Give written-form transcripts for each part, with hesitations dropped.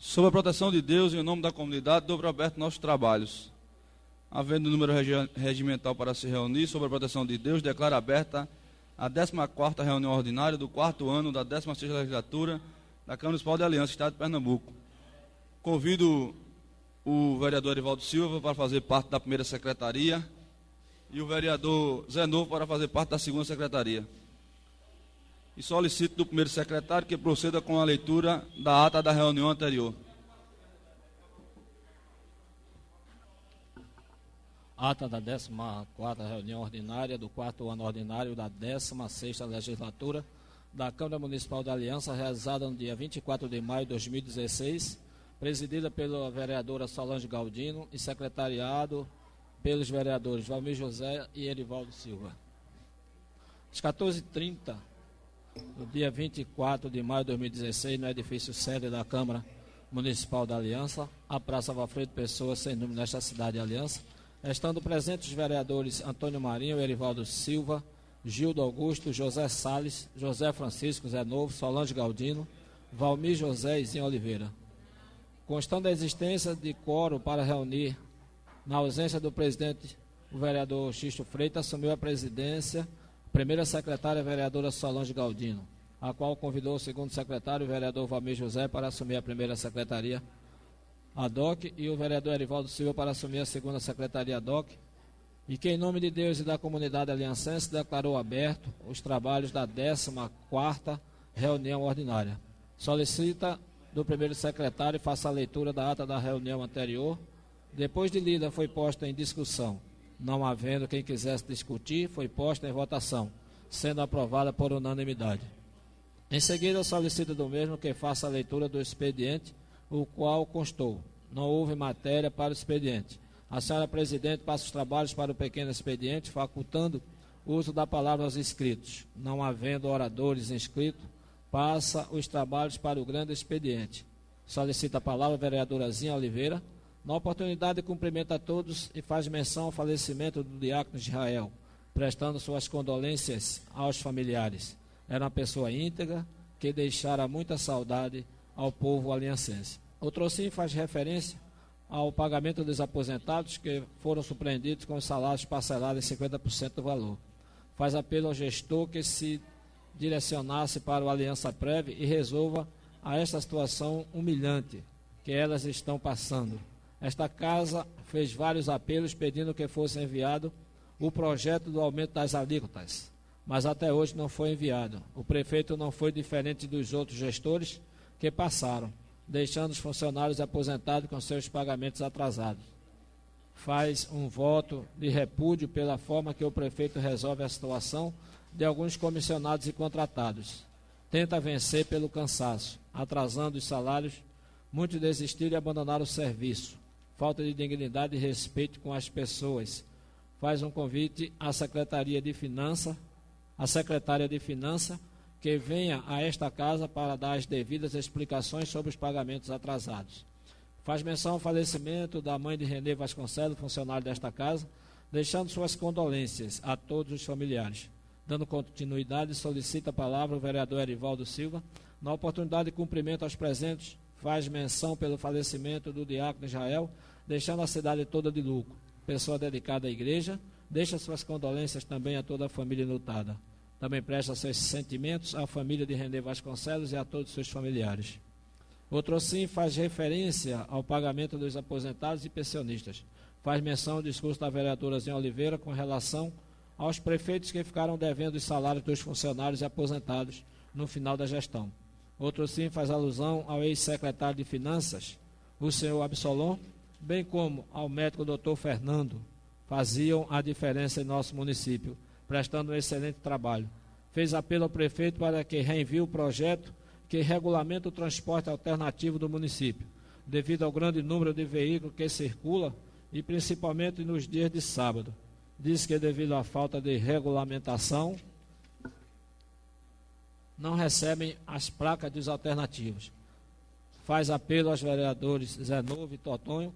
Sob a proteção de Deus e em nome da comunidade, dobro aberto nossos trabalhos. Havendo número regimental para se reunir, sob a proteção de Deus, declara aberta a 14ª reunião ordinária do 4º ano da 16ª legislatura da Câmara Municipal de Aliança, Estado de Pernambuco. Convido o vereador Erivaldo Silva para fazer parte da primeira secretaria e o vereador Zé Novo para fazer parte da segunda secretaria. E solicito do primeiro secretário que proceda com a leitura da ata da reunião anterior. Ata da 14ª reunião ordinária do 4º ano ordinário da 16ª legislatura da Câmara Municipal da Aliança, realizada no dia 24 de maio de 2016, presidida pela vereadora Solange Galdino e secretariado pelos vereadores Valmir José e Erivaldo Silva. Às 14h30, no dia 24 de maio de 2016, no edifício sede da Câmara Municipal da Aliança, a Praça Valfredo Pessoa, sem número nesta cidade de Aliança, estando presentes os vereadores Antônio Marinho, Erivaldo Silva, Gildo Augusto, José Salles, José Francisco, Zé Novo, Solange Galdino, Valmir José e Zinho Oliveira. Constando a existência de quórum para reunir, na ausência do presidente, o vereador Xisto Freitas assumiu a presidência, primeira secretária, a vereadora Solange Galdino, a qual convidou o segundo secretário, o vereador Valmir José, para assumir a primeira secretaria ADOC e o vereador Erivaldo Silva para assumir a segunda secretaria ADOC, e que, em nome de Deus e da comunidade aliancense, declarou aberto os trabalhos da 14ª reunião ordinária. Solicita do primeiro secretário e faça a leitura da ata da reunião anterior. Depois de lida, foi posta em discussão. Não havendo quem quisesse discutir, foi posta em votação, sendo aprovada por unanimidade. Em seguida, solicito do mesmo que faça a leitura do expediente, o qual constou. Não houve matéria para o expediente. A senhora presidente passa os trabalhos para o pequeno expediente, facultando o uso da palavra aos inscritos. Não havendo oradores inscritos, passa os trabalhos para o grande expediente. Solicita a palavra a vereadora Zinha Oliveira. Na oportunidade, cumprimenta a todos e faz menção ao falecimento do diácono Israel, prestando suas condolências aos familiares. Era uma pessoa íntegra que deixara muita saudade ao povo aliancense. Outro sim faz referência ao pagamento dos aposentados que foram surpreendidos com os salários parcelados em 50% do valor. Faz apelo ao gestor que se direcionasse para o Aliança Prévia e resolva a esta situação humilhante que elas estão passando. Esta casa fez vários apelos pedindo que fosse enviado o projeto do aumento das alíquotas, mas até hoje não foi enviado. O prefeito não foi diferente dos outros gestores que passaram, deixando os funcionários aposentados com seus pagamentos atrasados. Faz um voto de repúdio pela forma que o prefeito resolve a situação de alguns comissionados e contratados. Tenta vencer pelo cansaço, atrasando os salários, muitos desistiram e abandonaram o serviço. Falta de dignidade e respeito com as pessoas. Faz um convite à Secretaria de Finanças, à Secretária de Finanças, que venha a esta casa para dar as devidas explicações sobre os pagamentos atrasados. Faz menção ao falecimento da mãe de Renê Vasconcelos, funcionário desta casa, deixando suas condolências a todos os familiares. Dando continuidade, solicita a palavra o vereador Erivaldo Silva. Na oportunidade de cumprimento aos presentes, faz menção pelo falecimento do diácono Israel, deixando a cidade toda de lucro. Pessoa dedicada à igreja, deixa suas condolências também a toda a família enlutada. Também presta seus sentimentos à família de Renê Vasconcelos e a todos os seus familiares. Outro sim faz referência ao pagamento dos aposentados e pensionistas. Faz menção ao discurso da vereadora Zinha Oliveira com relação aos prefeitos que ficaram devendo os salários dos funcionários e aposentados no final da gestão. Outro sim faz alusão ao ex-secretário de Finanças, o senhor Absolom, bem como ao médico doutor Fernando, faziam a diferença em nosso município, prestando um excelente trabalho. Fez apelo ao prefeito para que reenvie o projeto que regulamenta o transporte alternativo do município, devido ao grande número de veículos que circula e principalmente nos dias de sábado. Diz que devido à falta de regulamentação, não recebem as placas dos alternativos. Faz apelo aos vereadores Zé Novo e Totonho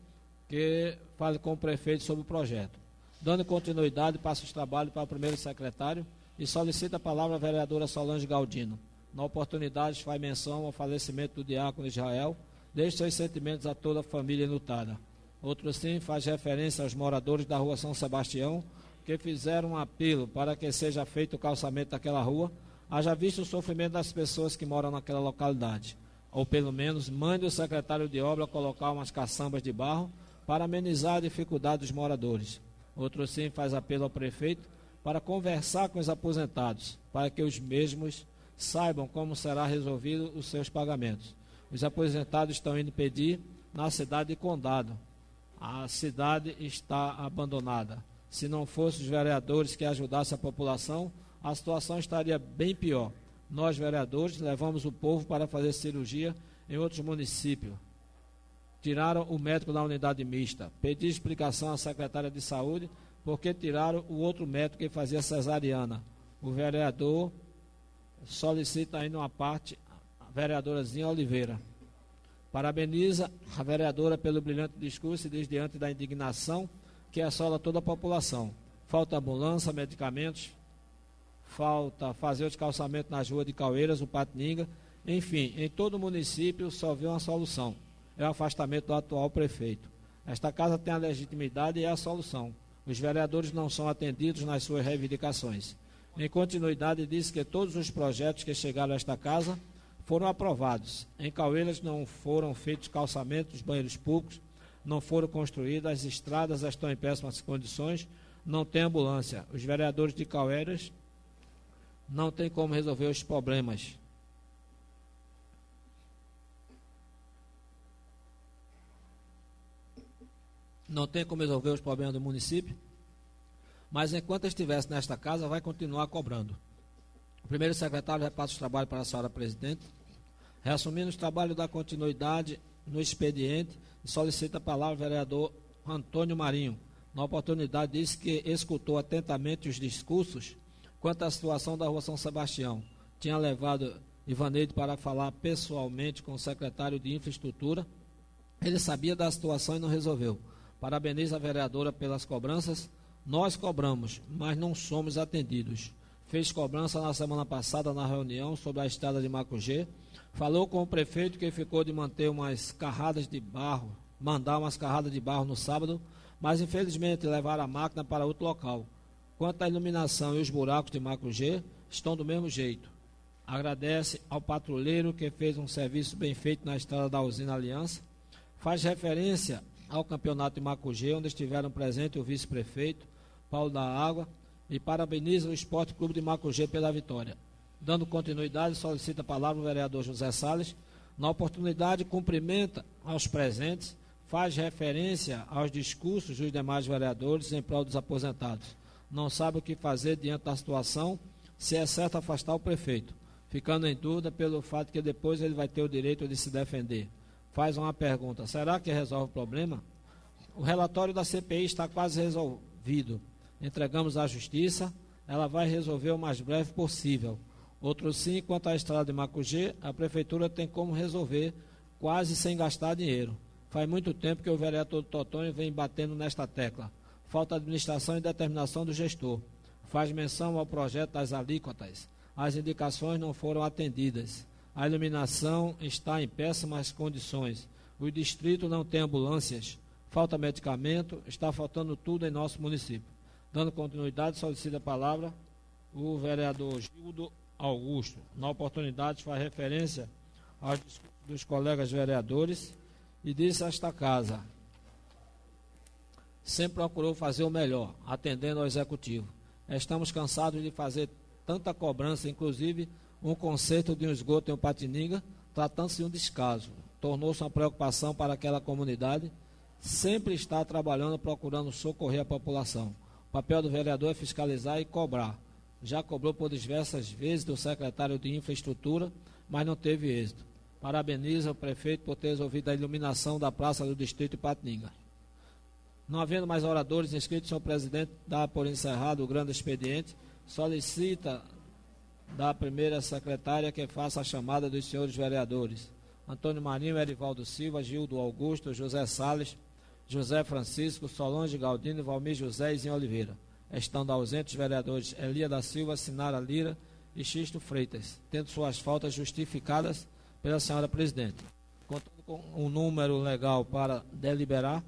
que falem com o prefeito sobre o projeto. Dando continuidade, passa os trabalhos para o primeiro secretário e solicita a palavra a vereadora Solange Galdino. Na oportunidade, faz menção ao falecimento do diácono Israel deixe seus sentimentos a toda a família enlutada. Outro sim faz referência aos moradores da rua São Sebastião, que fizeram um apelo para que seja feito o calçamento daquela rua, haja visto o sofrimento das pessoas que moram naquela localidade. Ou pelo menos mande o secretário de obra colocar umas caçambas de barro para amenizar a dificuldade dos moradores. Outro sim faz apelo ao prefeito para conversar com os aposentados, para que os mesmos saibam como será resolvido os seus pagamentos. Os aposentados estão indo pedir na cidade de Condado. A cidade está abandonada. Se não fossem os vereadores que ajudassem a população, a situação estaria bem pior. Nós, vereadores, levamos o povo para fazer cirurgia em outros municípios. Tiraram o médico da unidade mista. Pedi explicação à secretária de saúde porque tiraram o outro médico que fazia cesariana. O vereador solicita ainda uma parte, a vereadorazinha Oliveira. Parabeniza a vereadora pelo brilhante discurso e diz diante da indignação que assola toda a população. Falta ambulância, medicamentos, falta fazer os calçamentos nas ruas de Caueiras, o Patininga. Enfim, em todo o município só vê uma solução. É o afastamento do atual prefeito. Esta casa tem a legitimidade e é a solução. Os vereadores não são atendidos nas suas reivindicações. Em continuidade, diz que todos os projetos que chegaram a esta casa foram aprovados. Em Caueiras não foram feitos calçamentos, banheiros públicos, não foram construídas, as estradas estão em péssimas condições, não tem ambulância. Os vereadores de Caueiras não têm como resolver os problemas. Não tem como resolver os problemas do município, mas enquanto estivesse nesta casa, vai continuar cobrando. O primeiro secretário repassa os trabalhos para a senhora presidente. Reassumindo os trabalhos da continuidade no expediente, solicita a palavra o vereador Antônio Marinho. Na oportunidade, disse que escutou atentamente os discursos quanto à situação da rua São Sebastião. Tinha levado Ivaneide para falar pessoalmente com o secretário de infraestrutura. Ele sabia da situação e não resolveu. Parabeniza a vereadora pelas cobranças. Nós cobramos, mas não somos atendidos. Fez cobrança na semana passada na reunião sobre a estrada de Macugê. Falou com o prefeito que ficou de manter umas carradas de barro, mandar umas carradas de barro no sábado, mas infelizmente levaram a máquina para outro local. Quanto à iluminação e os buracos de Macugê, estão do mesmo jeito. Agradece ao patrulheiro que fez um serviço bem feito na estrada da usina Aliança. Faz referência ao campeonato de Macugê, onde estiveram presentes o vice-prefeito, Paulo da Água, e parabeniza o Esporte Clube de Macugê pela vitória. Dando continuidade, solicita a palavra o vereador José Salles. Na oportunidade, cumprimenta aos presentes, faz referência aos discursos dos demais vereadores em prol dos aposentados. Não sabe o que fazer diante da situação, se é certo afastar o prefeito, ficando em dúvida pelo fato que depois ele vai ter o direito de se defender. Faz uma pergunta: será que resolve o problema? O relatório da CPI está quase resolvido. Entregamos à Justiça, ela vai resolver o mais breve possível. Outro sim, quanto à estrada de Macugê, a Prefeitura tem como resolver, quase sem gastar dinheiro. Faz muito tempo que o vereador Totônio vem batendo nesta tecla. Falta administração e determinação do gestor. Faz menção ao projeto das alíquotas. As indicações não foram atendidas. A iluminação está em péssimas condições. O distrito não tem ambulâncias. Falta medicamento, está faltando tudo em nosso município. Dando continuidade, solicita a palavra o vereador Gildo Augusto. Na oportunidade, faz referência aos discursos dos colegas vereadores e disse a esta casa: sempre procurou fazer o melhor, atendendo ao executivo. Estamos cansados de fazer tanta cobrança, inclusive um conserto de um esgoto em Patininga, tratando-se de um descaso. Tornou-se uma preocupação para aquela comunidade. Sempre está trabalhando, procurando socorrer a população. O papel do vereador é fiscalizar e cobrar. Já cobrou por diversas vezes do secretário de infraestrutura, mas não teve êxito. Parabeniza o prefeito por ter resolvido a iluminação da praça do distrito de Patininga. Não havendo mais oradores inscritos, senhor presidente, dá por encerrado o grande expediente. Solicita da primeira secretária que faça a chamada dos senhores vereadores: Antônio Marinho, Erivaldo Silva, Gildo Augusto, José Salles, José Francisco, Solange Galdino, Valmir José e Zinho Oliveira. Estando ausentes os vereadores Elia da Silva, Sinara Lira e Xisto Freitas, tendo suas faltas justificadas pela senhora presidente. Contando com um número legal para deliberar,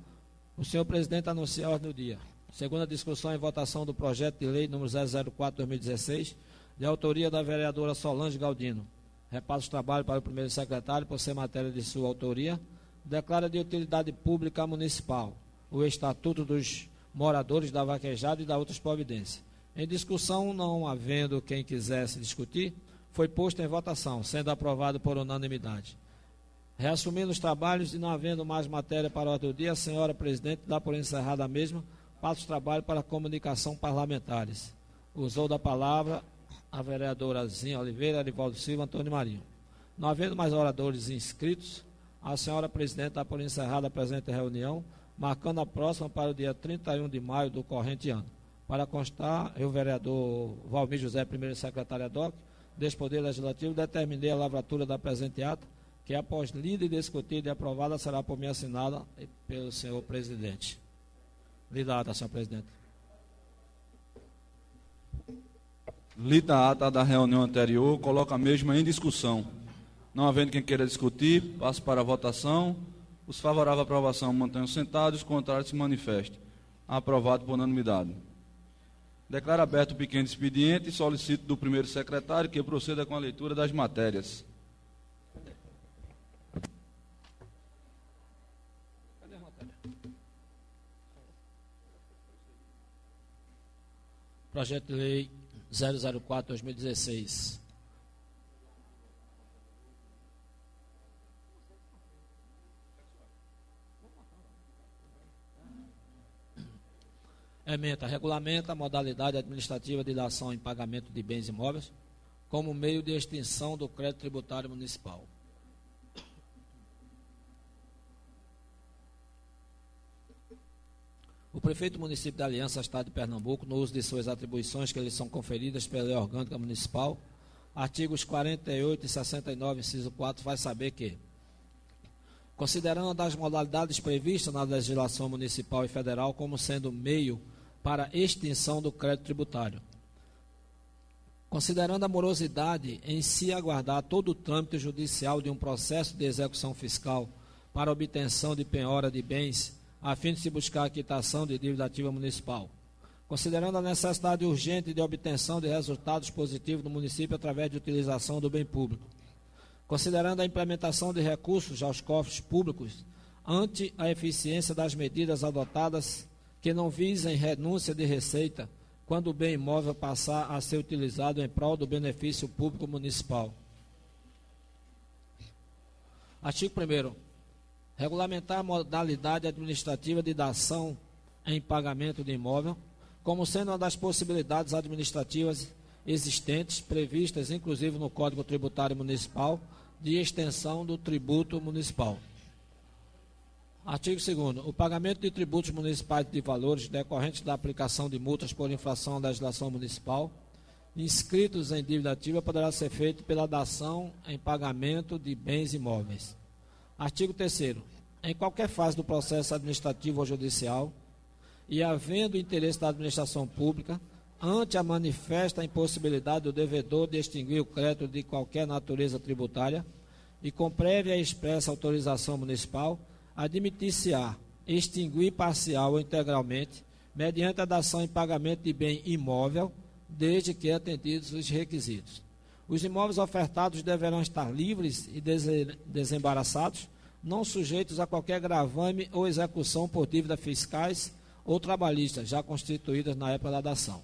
o senhor presidente anuncia a ordem do dia. Segunda discussão e votação do projeto de lei número 004/2016, de autoria da vereadora Solange Galdino. Repassa o trabalho para o primeiro secretário, por ser matéria de sua autoria. Declara de utilidade pública municipal o Estatuto dos Moradores da Vaquejada e da outras providências. Em discussão, não havendo quem quisesse discutir, foi posto em votação, sendo aprovado por unanimidade. Reassumindo os trabalhos e não havendo mais matéria para a ordem do dia, a senhora presidente dá por encerrada a mesma, passa o trabalho para a comunicação parlamentares. Usou da palavra a vereadora Zinha Oliveira, Arivaldo Silva, Antônio Marinho. Não havendo mais oradores inscritos, a senhora presidente dá por encerrada a presente reunião, marcando a próxima para o dia 31 de maio do corrente ano. Para constar, eu, vereador Valmir José, primeiro secretário ad hoc, deste Poder Legislativo, determinei a lavratura da presente ata, que após lida e discutida e aprovada, será por mim assinada pelo senhor presidente. Lida a ata, senhor presidente. Lida a ata da reunião anterior, coloca a mesma em discussão. Não havendo quem queira discutir, passo para a votação. Os favoráveis à aprovação mantenham sentados, os contrários se manifestem. Aprovado por unanimidade. Declaro aberto o pequeno expediente e solicito do primeiro secretário que proceda com a leitura das matérias. Projeto de Lei 004/2016. Ementa, regulamenta a modalidade administrativa de dação em pagamento de bens imóveis como meio de extinção do crédito tributário municipal. O prefeito do município de Aliança, Estado de Pernambuco, no uso de suas atribuições que lhe são conferidas pela Lei Orgânica Municipal, artigos 48 e 69, inciso 4, faz saber que, considerando as modalidades previstas na legislação municipal e federal como sendo meio para extinção do crédito tributário, considerando a morosidade em se aguardar todo o trâmite judicial de um processo de execução fiscal para obtenção de penhora de bens, a fim de se buscar a quitação de dívida ativa municipal, considerando a necessidade urgente de obtenção de resultados positivos no município através de utilização do bem público, considerando a implementação de recursos aos cofres públicos ante a eficiência das medidas adotadas que não visem renúncia de receita quando o bem imóvel passar a ser utilizado em prol do benefício público municipal. Artigo 1º. Regulamentar a modalidade administrativa de dação em pagamento de imóvel como sendo uma das possibilidades administrativas existentes, previstas inclusive no Código Tributário Municipal, de extensão do tributo municipal. Artigo 2º. O pagamento de tributos municipais de valores decorrentes da aplicação de multas por infração à legislação municipal, inscritos em dívida ativa, poderá ser feito pela dação em pagamento de bens imóveis. Artigo 3º. Em qualquer fase do processo administrativo ou judicial, e havendo interesse da administração pública, ante a manifesta impossibilidade do devedor de extinguir o crédito de qualquer natureza tributária, e com prévia e expressa autorização municipal, admitir-se-á extinguir parcial ou integralmente, mediante a dação em pagamento de bem imóvel, desde que atendidos os requisitos. Os imóveis ofertados deverão estar livres e desembaraçados, não sujeitos a qualquer gravame ou execução por dívidas fiscais ou trabalhistas, já constituídas na época da dação.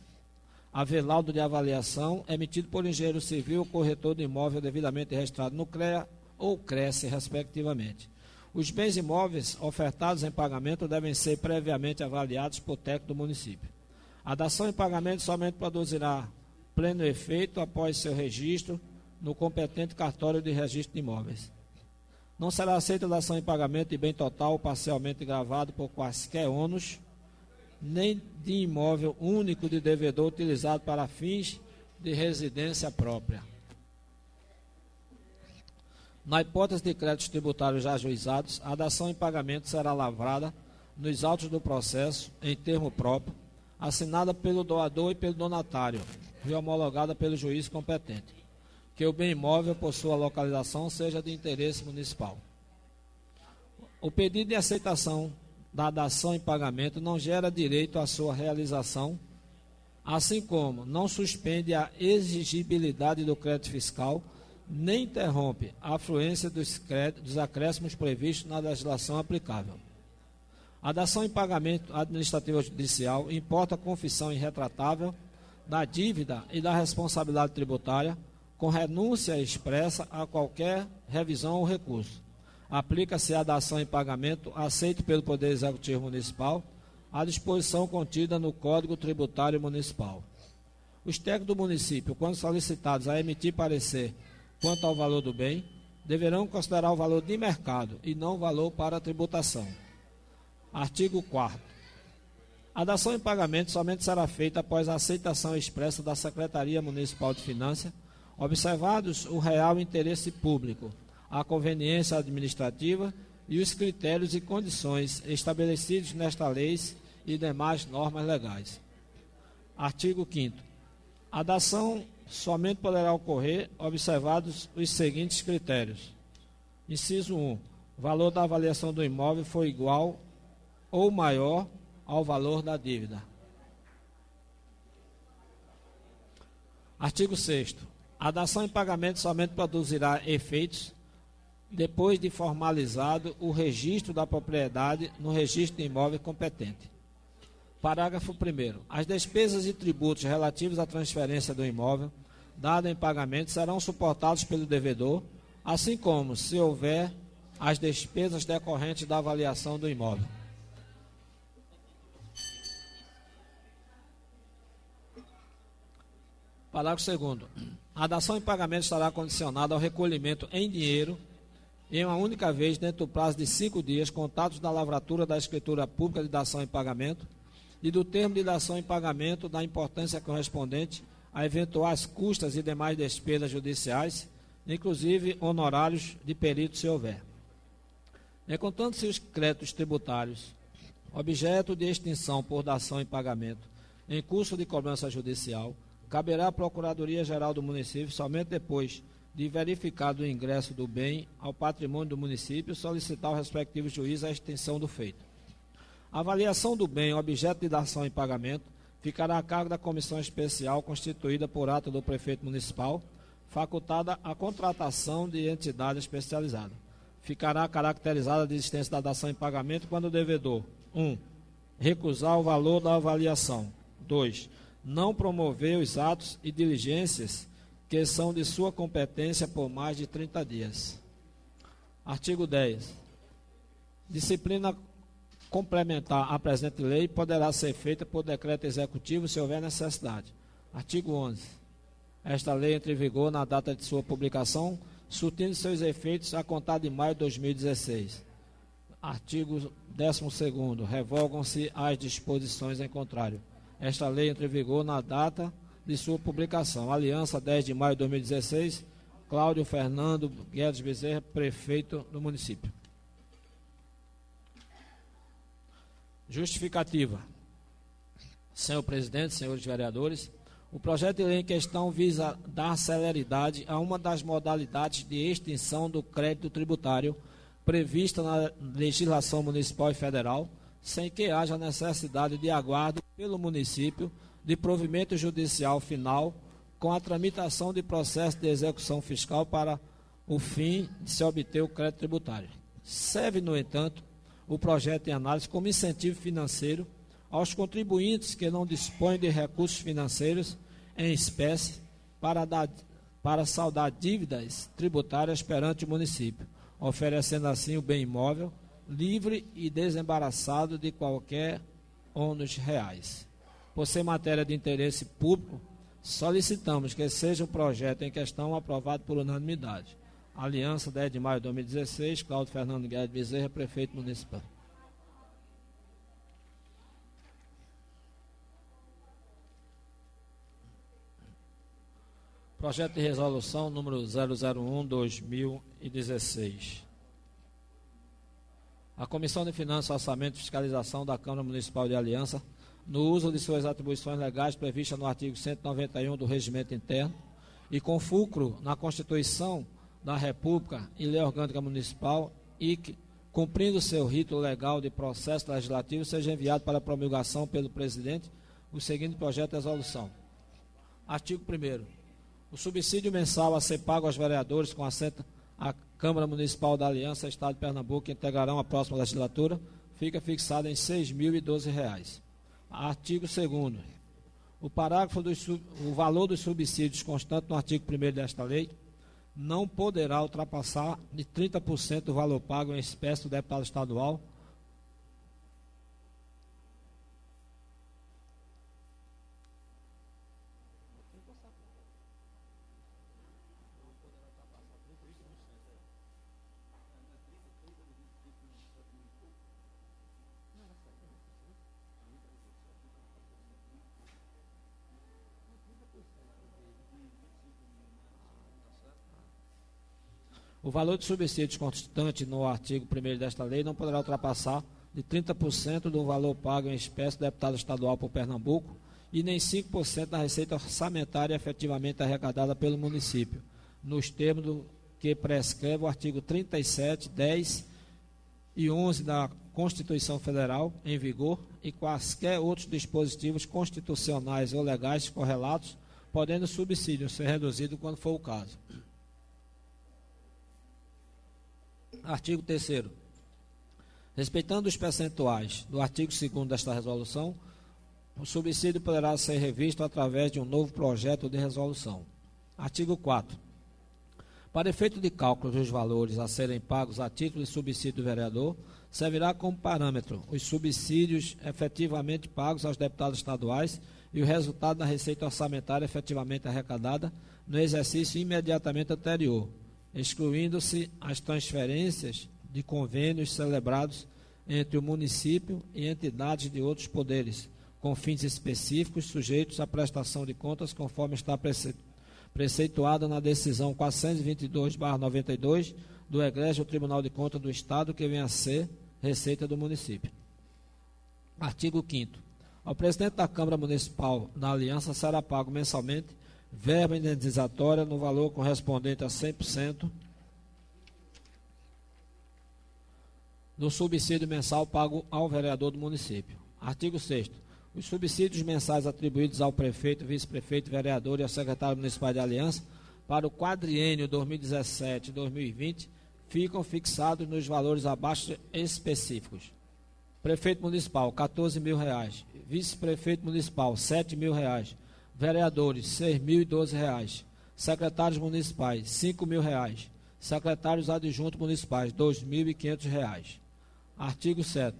Haver laudo de avaliação emitido por engenheiro civil ou corretor do imóvel devidamente registrado no CREA ou CRECE, respectivamente. Os bens imóveis ofertados em pagamento devem ser previamente avaliados por técnico do município. A dação em pagamento somente produzirá pleno efeito após seu registro no competente cartório de registro de imóveis. Não será aceita a dação em pagamento de bem total ou parcialmente gravado por quaisquer ônus, nem de imóvel único de devedor utilizado para fins de residência própria. Na hipótese de créditos tributários já ajuizados, a dação em pagamento será lavrada nos autos do processo, em termo próprio, assinada pelo doador e pelo donatário, e homologada pelo juiz competente, que o bem imóvel, por sua localização, seja de interesse municipal. O pedido de aceitação da dação em pagamento não gera direito à sua realização, assim como não suspende a exigibilidade do crédito fiscal, nem interrompe a afluência dos acréscimos previstos na legislação aplicável. A dação em pagamento administrativo ou judicial importa a confissão irretratável da dívida e da responsabilidade tributária, com renúncia expressa a qualquer revisão ou recurso. Aplica-se a dação em pagamento aceito pelo Poder Executivo Municipal a disposição contida no Código Tributário Municipal. Os técnicos do município, quando solicitados a emitir parecer quanto ao valor do bem, deverão considerar o valor de mercado e não o valor para a tributação. Artigo 4º. A dação em pagamento somente será feita após a aceitação expressa da Secretaria Municipal de Finanças, observados o real interesse público, a conveniência administrativa e os critérios e condições estabelecidos nesta lei e demais normas legais. Artigo 5º. A dação somente poderá ocorrer observados os seguintes critérios. Inciso 1. O valor da avaliação do imóvel foi igual ou maior ao valor da dívida. Artigo 6º. A dação em pagamento somente produzirá efeitos depois de formalizado o registro da propriedade no registro de imóvel competente. Parágrafo 1º. As despesas e tributos relativos à transferência do imóvel dado em pagamento serão suportados pelo devedor, assim como, se houver, as despesas decorrentes da avaliação do imóvel. Parágrafo 2º. A dação em pagamento estará condicionada ao recolhimento em dinheiro em uma única vez dentro do prazo de 5 dias, contados da lavratura da escritura pública de dação em pagamento e do termo de dação em pagamento da importância correspondente a eventuais custas e demais despesas judiciais, inclusive honorários de perito se houver. Encontrando-se os créditos tributários objeto de extinção por dação em pagamento em curso de cobrança judicial, caberá à Procuradoria-Geral do município, somente depois de verificado o ingresso do bem ao patrimônio do município, solicitar ao respectivo juiz a extinção do feito. A avaliação do bem objeto de dação em pagamento ficará a cargo da comissão especial constituída por ato do prefeito municipal, facultada a contratação de entidade especializada. Ficará caracterizada a existência da dação em pagamento quando o devedor 1. Recusar o valor da avaliação. 2. Não promover os atos e diligências que são de sua competência por mais de 30 dias. Artigo 10. Disciplina complementar à presente lei poderá ser feita por decreto executivo se houver necessidade. Artigo 11. Esta lei entra em vigor na data de sua publicação, surtindo seus efeitos a contar de maio de 2016. Artigo 12º. Revogam-se as disposições em contrário. Esta lei entra em vigor na data de sua publicação. Aliança, 10 de maio de 2016, Cláudio Fernando Guedes Bezerra, prefeito do município. Justificativa. Senhor presidente, senhores vereadores, o projeto de lei em questão visa dar celeridade a uma das modalidades de extinção do crédito tributário prevista na legislação municipal e federal, sem que haja necessidade de aguardo pelo município de provimento judicial final com a tramitação de processo de execução fiscal para o fim de se obter o crédito tributário. Serve, no entanto, o projeto em análise como incentivo financeiro aos contribuintes que não dispõem de recursos financeiros em espécie para saldar dívidas tributárias perante o município, oferecendo assim o bem imóvel livre e desembaraçado de qualquer ônus reais. Por ser matéria de interesse público, solicitamos que seja o projeto em questão aprovado por unanimidade. Aliança, 10 de maio de 2016, Cláudio Fernando Guedes Bezerra, prefeito municipal. Projeto de resolução número 001/2016. A Comissão de Finanças, Orçamento e Fiscalização da Câmara Municipal de Aliança, no uso de suas atribuições legais previstas no artigo 191 do Regimento Interno e com fulcro na Constituição da República e Lei Orgânica Municipal, IC cumprindo seu rito legal de processo legislativo, seja enviado para promulgação pelo presidente o seguinte projeto de resolução. Artigo 1º. O subsídio mensal a ser pago aos vereadores com assento à Câmara Municipal da Aliança, Estado de Pernambuco, que integrarão a próxima legislatura, fica fixado em R$ 6.012. Artigo 2º. O valor dos subsídios constante no artigo 1º desta lei não poderá ultrapassar de 30% do valor pago em espécie do deputado estadual O valor de subsídios constante no artigo 1º desta lei não poderá ultrapassar de 30% do valor pago em espécie do deputado estadual por Pernambuco e nem 5% da receita orçamentária efetivamente arrecadada pelo município, nos termos do que prescreve o artigo 37, 10 e 11 da Constituição Federal em vigor e quaisquer outros dispositivos constitucionais ou legais correlatos, podendo o subsídio ser reduzido quando for o caso. Artigo 3º. Respeitando os percentuais do artigo 2º desta resolução, o subsídio poderá ser revisto através de um novo projeto de resolução. Artigo 4º. Para efeito de cálculo dos valores a serem pagos a título de subsídio do vereador, servirá como parâmetro os subsídios efetivamente pagos aos deputados estaduais e o resultado da receita orçamentária efetivamente arrecadada no exercício imediatamente anterior, excluindo-se as transferências de convênios celebrados entre o município e entidades de outros poderes, com fins específicos sujeitos à prestação de contas, conforme está preceituado na decisão 422/92 do Egrégio Tribunal de Contas do Estado, que vem a ser receita do município. Artigo 5º. Ao presidente da Câmara Municipal da Aliança será pago mensalmente verba indenizatória no valor correspondente a 100% do subsídio mensal pago ao vereador do município. Artigo 6º. Os subsídios mensais atribuídos ao prefeito, vice-prefeito, vereador e ao secretário municipal de aliança para o quadriênio 2017-2020 ficam fixados nos valores abaixo específicos. Prefeito municipal, R$ 14.000. Vice-prefeito municipal, R$ 7.000. Vereadores, R$ 6.012. Secretários municipais, R$ 5.000. Secretários adjuntos municipais, R$ 2.500. Artigo 7º.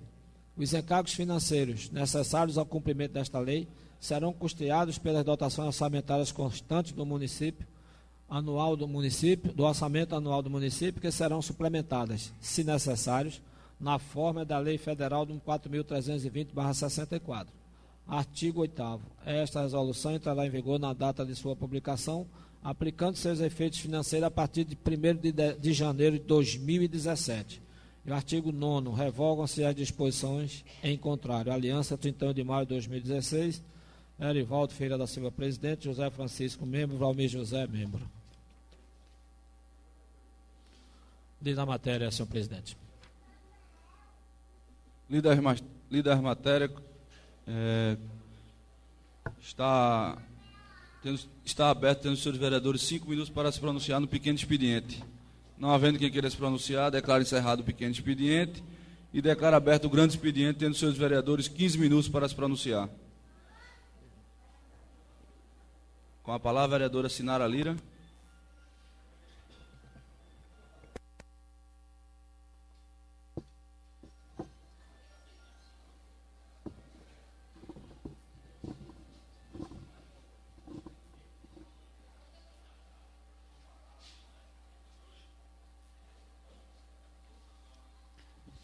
Os encargos financeiros necessários ao cumprimento desta lei serão custeados pelas dotações orçamentárias constantes do município, do orçamento anual do município, que serão suplementadas, se necessários, na forma da Lei Federal nº 4.320/64. Artigo 8º. Esta resolução entrará em vigor na data de sua publicação, aplicando seus efeitos financeiros a partir de 1º de janeiro de 2017. E o artigo 9º. Revogam-se as disposições em contrário. Aliança, 31 de maio de 2016. Erivaldo Feira da Silva, presidente. José Francisco, membro. Valmir José, membro. Diz a matéria, senhor presidente. Lida a matéria, está aberto, tendo os senhores vereadores 5 minutos para se pronunciar no pequeno expediente. Não havendo quem queira se pronunciar, declaro encerrado o pequeno expediente e declaro aberto o grande expediente, tendo os senhores vereadores 15 minutos para se pronunciar. Com a palavra, a vereadora Sinara Lira.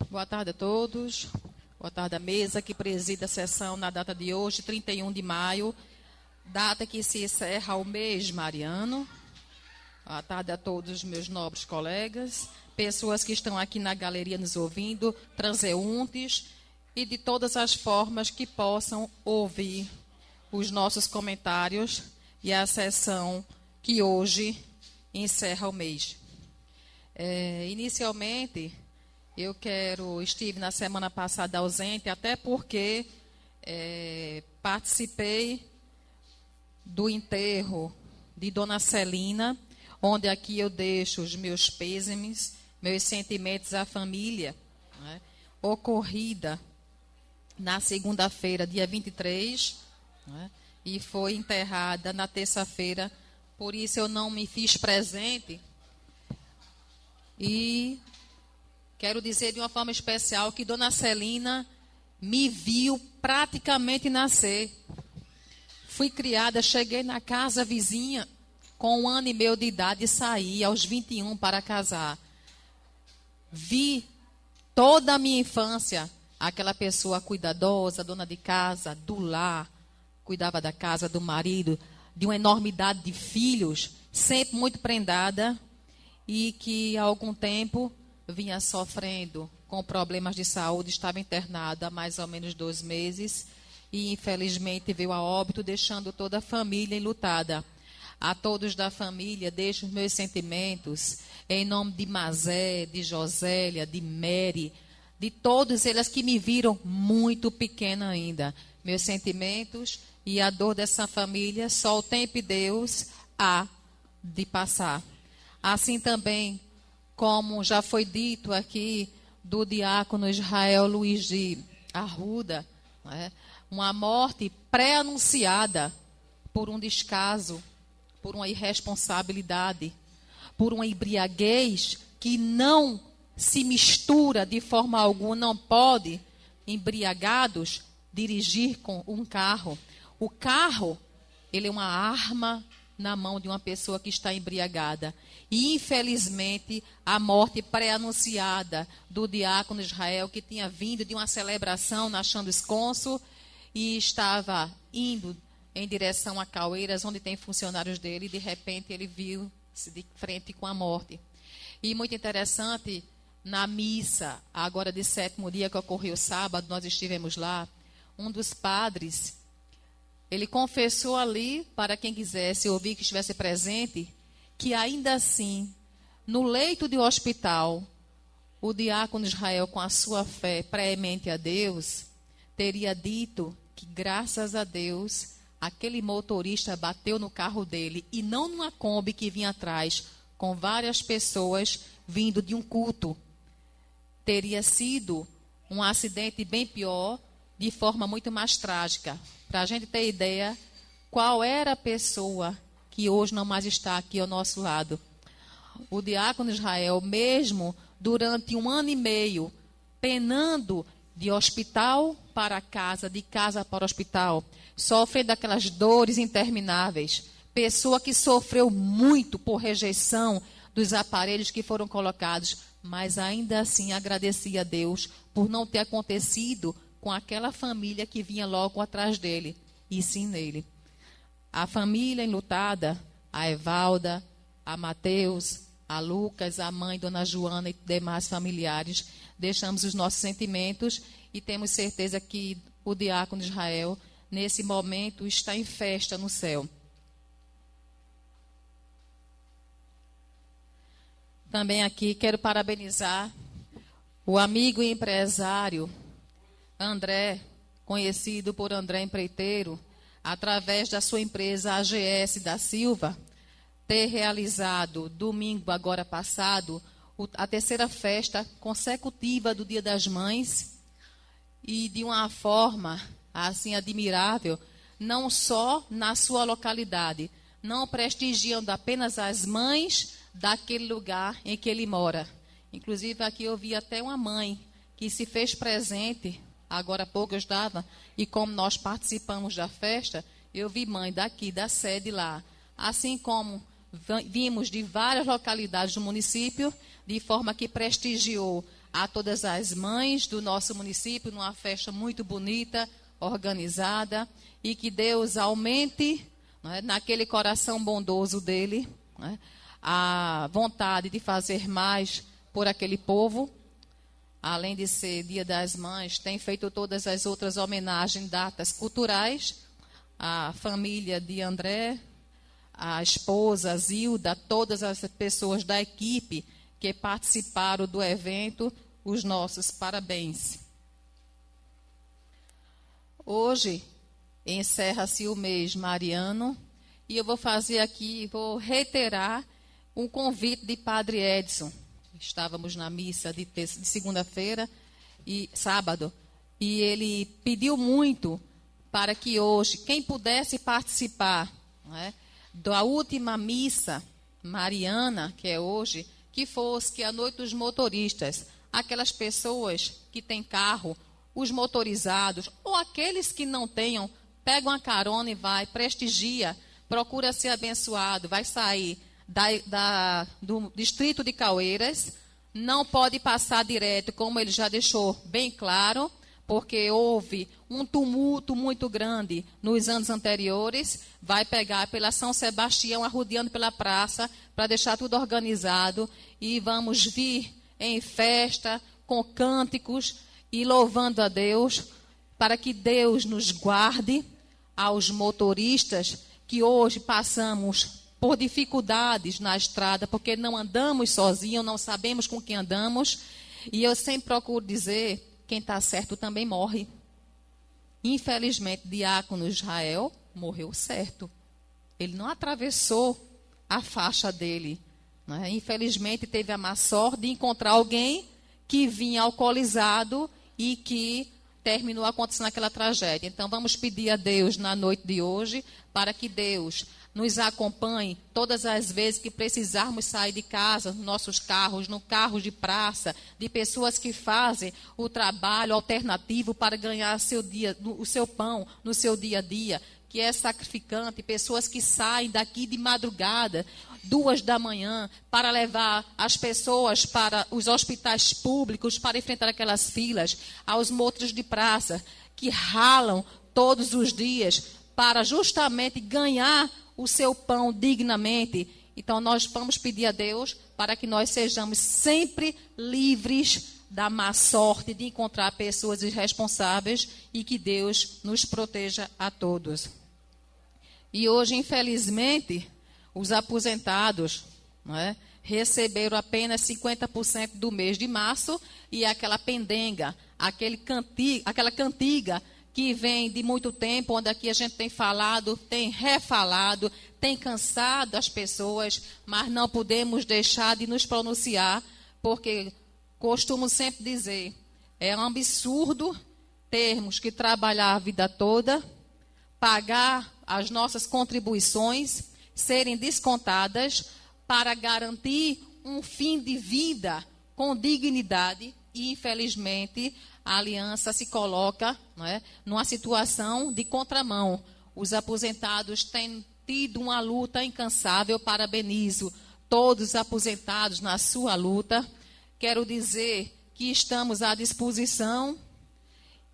Boa tarde a todos. Boa tarde à mesa que preside a sessão na data de hoje, 31 de maio, data que se encerra o mês mariano. Boa tarde a todos os meus nobres colegas, pessoas que estão aqui na galeria nos ouvindo, transeuntes e de todas as formas que possam ouvir os nossos comentários e a sessão que hoje encerra o mês. Inicialmente, Estive na semana passada ausente, até porque participei do enterro de Dona Celina, onde aqui eu deixo os meus pêsames, meus sentimentos à família, né, ocorrida na segunda-feira, dia 23, né, e foi enterrada na terça-feira, por isso eu não me fiz presente. E quero dizer de uma forma especial que Dona Celina me viu praticamente nascer. Fui criada, cheguei na casa vizinha com 1 ano e meio de idade e saí aos 21 para casar. Vi toda a minha infância aquela pessoa cuidadosa, dona de casa, do lar, cuidava da casa, do marido, de uma enormidade de filhos, sempre muito prendada e que há algum tempo vinha sofrendo com problemas de saúde, estava internada há mais ou menos 2 meses e infelizmente veio a óbito, deixando toda a família enlutada. A todos da família, deixo os meus sentimentos, em nome de Mazé, de Josélia, de Mary, de todos eles que me viram muito pequena ainda. Meus sentimentos e a dor dessa família, só o tempo e Deus há de passar. Assim também, como já foi dito aqui, do diácono Israel Luiz de Arruda, né? Uma morte pré-anunciada por um descaso, por uma irresponsabilidade, por uma embriaguez que não se mistura de forma alguma, não pode, embriagados, dirigir com um carro. O carro, ele é uma arma na mão de uma pessoa que está embriagada. E, infelizmente, a morte pré-anunciada do diácono Israel, que tinha vindo de uma celebração na Chão do Esconso e estava indo em direção a Caueiras, onde tem funcionários dele, e de repente ele viu-se de frente com a morte. E muito interessante, na missa, agora de 7º dia, que ocorreu sábado, nós estivemos lá, um dos padres, ele confessou ali, para quem quisesse ouvir, que estivesse presente, que ainda assim, no leito de hospital, o diácono Israel, com a sua fé premente a Deus, teria dito que, graças a Deus, aquele motorista bateu no carro dele e não numa Kombi que vinha atrás, com várias pessoas vindo de um culto. Teria sido um acidente bem pior, de forma muito mais trágica. Para a gente ter ideia, qual era a pessoa que hoje não mais está aqui ao nosso lado. O diácono Israel, mesmo durante 1 ano e meio, penando de hospital para casa, de casa para hospital, sofrendo aquelas dores intermináveis. Pessoa que sofreu muito por rejeição dos aparelhos que foram colocados, mas ainda assim agradecia a Deus por não ter acontecido com aquela família que vinha logo atrás dele, e sim nele. A família enlutada, a Evalda, a Mateus, a Lucas, a mãe, Dona Joana e demais familiares, deixamos os nossos sentimentos e temos certeza que o diácono Israel, nesse momento, está em festa no céu. Também aqui quero parabenizar o amigo e empresário André, conhecido por André Empreiteiro, através da sua empresa AGS da Silva, ter realizado, domingo agora passado, a 3ª festa consecutiva do Dia das Mães, e de uma forma assim admirável, não só na sua localidade, não prestigiando apenas as mães daquele lugar em que ele mora. Inclusive aqui eu vi até uma mãe que se fez presente, agora há pouco eu estava, e como nós participamos da festa, eu vi mãe daqui, da sede lá, assim como vimos de várias localidades do município, de forma que prestigiou a todas as mães do nosso município, numa festa muito bonita, organizada, e que Deus aumente, né, naquele coração bondoso dele, né, a vontade de fazer mais por aquele povo. Além de ser Dia das Mães, tem feito todas as outras homenagens, datas culturais, a família de André, a esposa, a Zilda, todas as pessoas da equipe que participaram do evento, os nossos parabéns. Hoje encerra-se o mês mariano e eu vou fazer aqui, vou reiterar um convite de Padre Edson. Estávamos na missa de segunda-feira e sábado e ele pediu muito para que hoje, quem pudesse participar, né, da última missa mariana, que é hoje, que fosse que a noite dos motoristas, aquelas pessoas que têm carro, os motorizados, ou aqueles que não tenham, pegam a carona e vai, prestigia, procura ser abençoado, vai sair do distrito de Caueiras, não pode passar direto, como ele já deixou bem claro, porque houve um tumulto muito grande nos anos anteriores, vai pegar pela São Sebastião, arrodeando pela praça, para deixar tudo organizado, e vamos vir em festa, com cânticos, e louvando a Deus, para que Deus nos guarde, aos motoristas que hoje passamos por dificuldades na estrada, porque não andamos sozinhos, não sabemos com quem andamos, e eu sempre procuro dizer, quem está certo também morre. Infelizmente, diácono Israel morreu certo. Ele não atravessou a faixa dele, né? Infelizmente, teve a má sorte de encontrar alguém que vinha alcoolizado e que terminou acontecendo aquela tragédia. Então, vamos pedir a Deus na noite de hoje para que Deus nos acompanhe todas as vezes que precisarmos sair de casa, nos nossos carros, no carro de praça, de pessoas que fazem o trabalho alternativo para ganhar o seu pão no seu dia a dia, que é sacrificante, pessoas que saem daqui de madrugada, 2 da manhã, para levar as pessoas para os hospitais públicos, para enfrentar aquelas filas, aos motos de praça, que ralam todos os dias para justamente ganhar o seu pão dignamente. Então, nós vamos pedir a Deus para que nós sejamos sempre livres da má sorte de encontrar pessoas irresponsáveis e que Deus nos proteja a todos. E hoje, infelizmente, os aposentados, né, receberam apenas 50% do mês de março e aquela pendenga, aquela cantiga que vem de muito tempo, onde aqui a gente tem falado, tem refalado, tem cansado as pessoas, mas não podemos deixar de nos pronunciar, porque costumo sempre dizer, é um absurdo termos que trabalhar a vida toda, pagar as nossas contribuições, serem descontadas para garantir um fim de vida com dignidade e, infelizmente, a aliança se coloca, né, numa situação de contramão. Os aposentados têm tido uma luta incansável, parabenizo todos os aposentados na sua luta. Quero dizer que estamos à disposição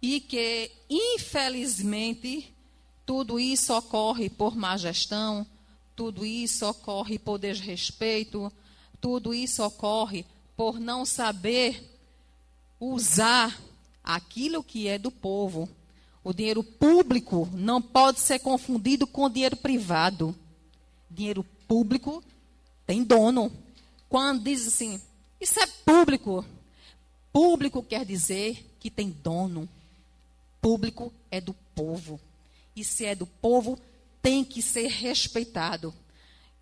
e que, infelizmente, tudo isso ocorre por má gestão, tudo isso ocorre por desrespeito, tudo isso ocorre por não saber usar aquilo que é do povo. O dinheiro público não pode ser confundido com dinheiro privado. Dinheiro público tem dono. Quando diz assim, isso é público. Público quer dizer que tem dono. Público é do povo. E se é do povo, tem que ser respeitado.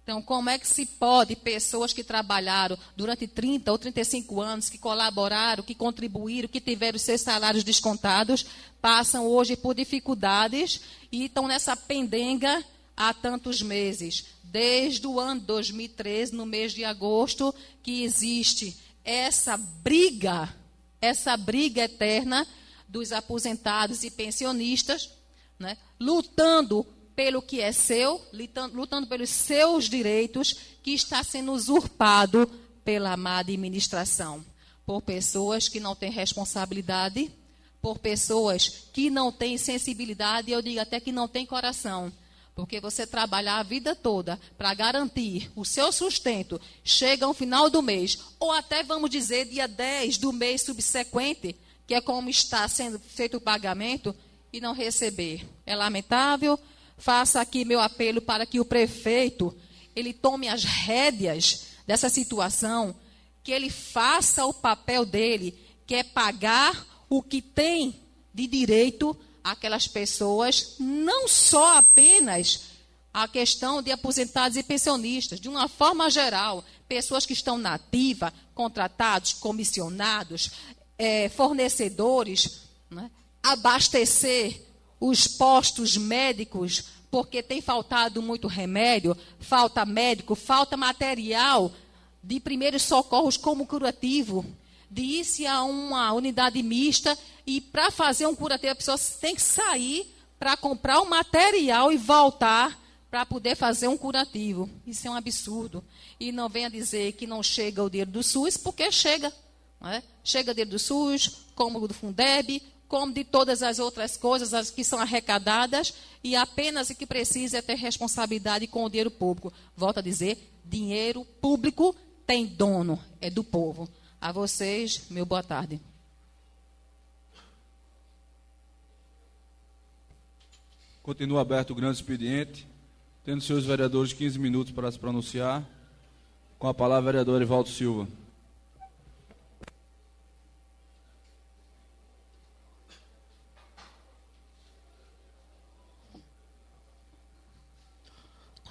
Então, como é que se pode pessoas que trabalharam durante 30 ou 35 anos, que colaboraram, que contribuíram, que tiveram seus salários descontados, passam hoje por dificuldades e estão nessa pendenga há tantos meses? Desde o ano 2013, no mês de agosto, que existe essa briga eterna dos aposentados e pensionistas, né, lutando pelo que é seu, lutando pelos seus direitos, que está sendo usurpado pela má administração, por pessoas que não têm responsabilidade, por pessoas que não têm sensibilidade, e eu digo até que não têm coração, porque você trabalhar a vida toda para garantir o seu sustento, chega ao final do mês, ou até, vamos dizer, dia 10 do mês subsequente, que é como está sendo feito o pagamento, e não receber. É lamentável. Faço aqui meu apelo para que o prefeito, ele tome as rédeas dessa situação, que ele faça o papel dele, que é pagar o que tem de direito àquelas pessoas, não só apenas a questão de aposentados e pensionistas, de uma forma geral, pessoas que estão na ativa, contratados, comissionados, fornecedores, né? Abastecer os postos médicos, porque tem faltado muito remédio, falta médico, falta material de primeiros socorros como curativo, de ir-se a uma unidade mista e para fazer um curativo a pessoa tem que sair para comprar o material e voltar para poder fazer um curativo. Isso é um absurdo. E não venha dizer que não chega o dinheiro do SUS, porque chega. Não é? Chega o dinheiro do SUS, como do Fundeb, como de todas as outras coisas as que são arrecadadas, e apenas o que precisa é ter responsabilidade com o dinheiro público. Volto a dizer, dinheiro público tem dono, é do povo. A vocês, meu boa tarde. Continua aberto o grande expediente, tendo seus vereadores 15 minutos para se pronunciar. Com a palavra, o vereador Evaldo Silva.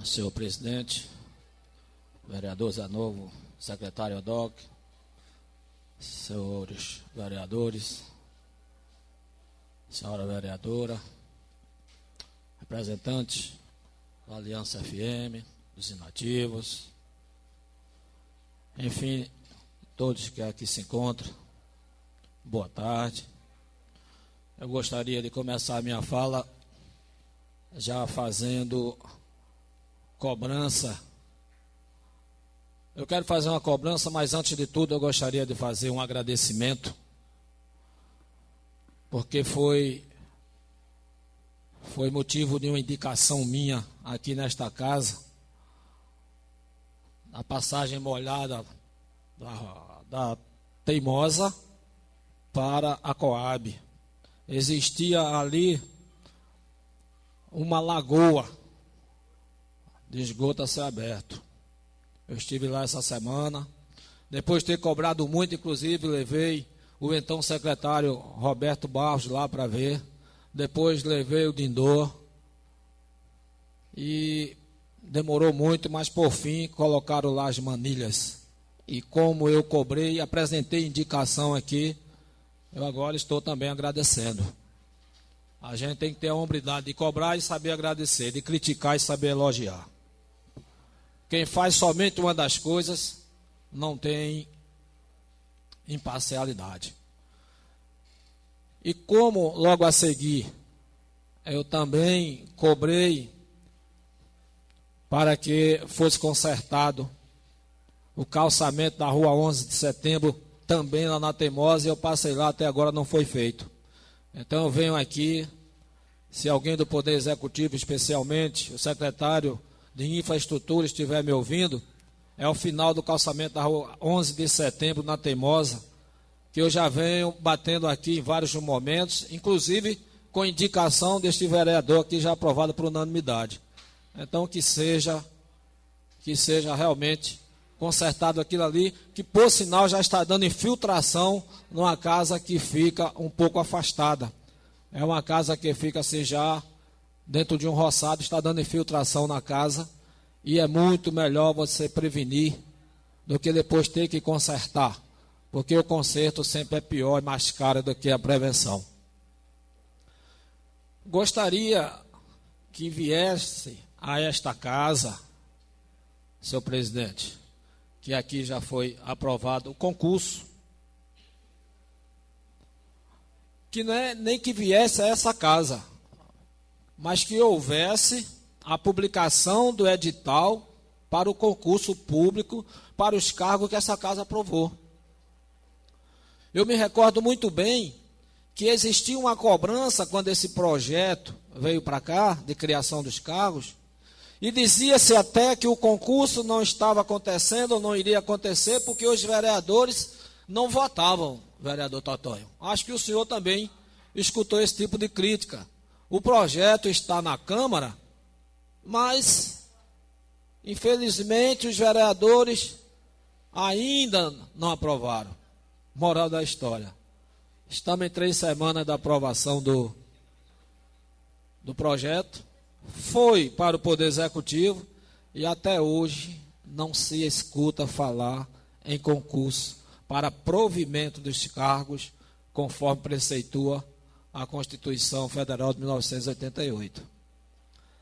Senhor presidente, vereador Zanovo, secretário Odoc, senhores vereadores, senhora vereadora, representantes da Aliança FM, dos inativos, enfim, todos que aqui se encontram, boa tarde. Eu gostaria de começar a minha fala já fazendo cobrança. Eu quero fazer uma cobrança, mas antes de tudo eu gostaria de fazer um agradecimento, porque foi motivo de uma indicação minha aqui nesta casa, a passagem molhada da Teimosa para a Coab. Existia ali uma lagoa de esgoto a céu aberto. Eu estive lá essa semana, depois de ter cobrado muito, inclusive levei o então secretário Roberto Barros lá para ver, depois levei o Dindor, e demorou muito, mas por fim colocaram lá as manilhas. E como eu cobrei e apresentei indicação aqui, eu agora estou também agradecendo. A gente tem que ter a hombridade de cobrar e saber agradecer, de criticar e saber elogiar. Quem faz somente uma das coisas não tem imparcialidade. E como logo a seguir eu também cobrei para que fosse consertado o calçamento da rua 11 de setembro, também lá na Teimosa, e eu passei lá, até agora não foi feito. Então eu venho aqui, se alguém do Poder Executivo, especialmente o secretário de Infraestrutura estiver me ouvindo, é o final do calçamento da rua 11 de setembro na Teimosa, que eu já venho batendo aqui em vários momentos, inclusive com indicação deste vereador aqui já aprovado por unanimidade. Então que seja realmente consertado aquilo ali, que por sinal já está dando infiltração numa casa que fica um pouco afastada. É uma casa que fica assim já dentro de um roçado, está dando infiltração na casa, e é muito melhor você prevenir do que depois ter que consertar, porque o conserto sempre é pior e mais caro do que a prevenção. Gostaria que viesse a esta casa, senhor presidente, que aqui já foi aprovado o concurso, que não é nem que viesse a essa casa, mas que houvesse a publicação do edital para o concurso público, para os cargos que essa casa aprovou. Eu me recordo muito bem que existia uma cobrança quando esse projeto veio para cá, de criação dos cargos, e dizia-se até que o concurso não estava acontecendo, ou não iria acontecer, porque os vereadores não votavam, vereador Totonho. Acho que o senhor também escutou esse tipo de crítica. O projeto está na Câmara, mas, infelizmente, os vereadores ainda não aprovaram. Moral da história. Estamos em 3 semanas da aprovação do projeto. Foi para o Poder Executivo e até hoje não se escuta falar em concurso para provimento dos cargos, conforme preceitua a Constituição Federal de 1988.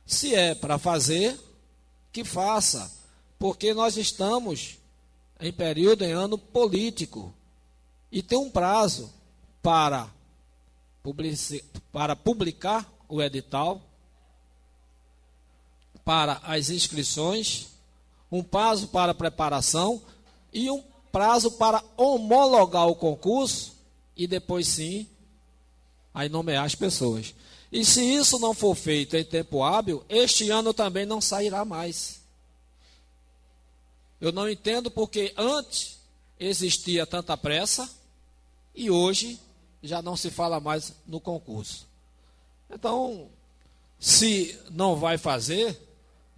Se é para fazer, que faça, porque nós estamos em período, em ano político, e tem um prazo para publicar o edital, para as inscrições, um prazo para preparação e um prazo para homologar o concurso e depois sim, aí nomear as pessoas. E se isso não for feito em tempo hábil, este ano também não sairá mais. Eu não entendo porque antes existia tanta pressa e hoje já não se fala mais no concurso. Então, se não vai fazer,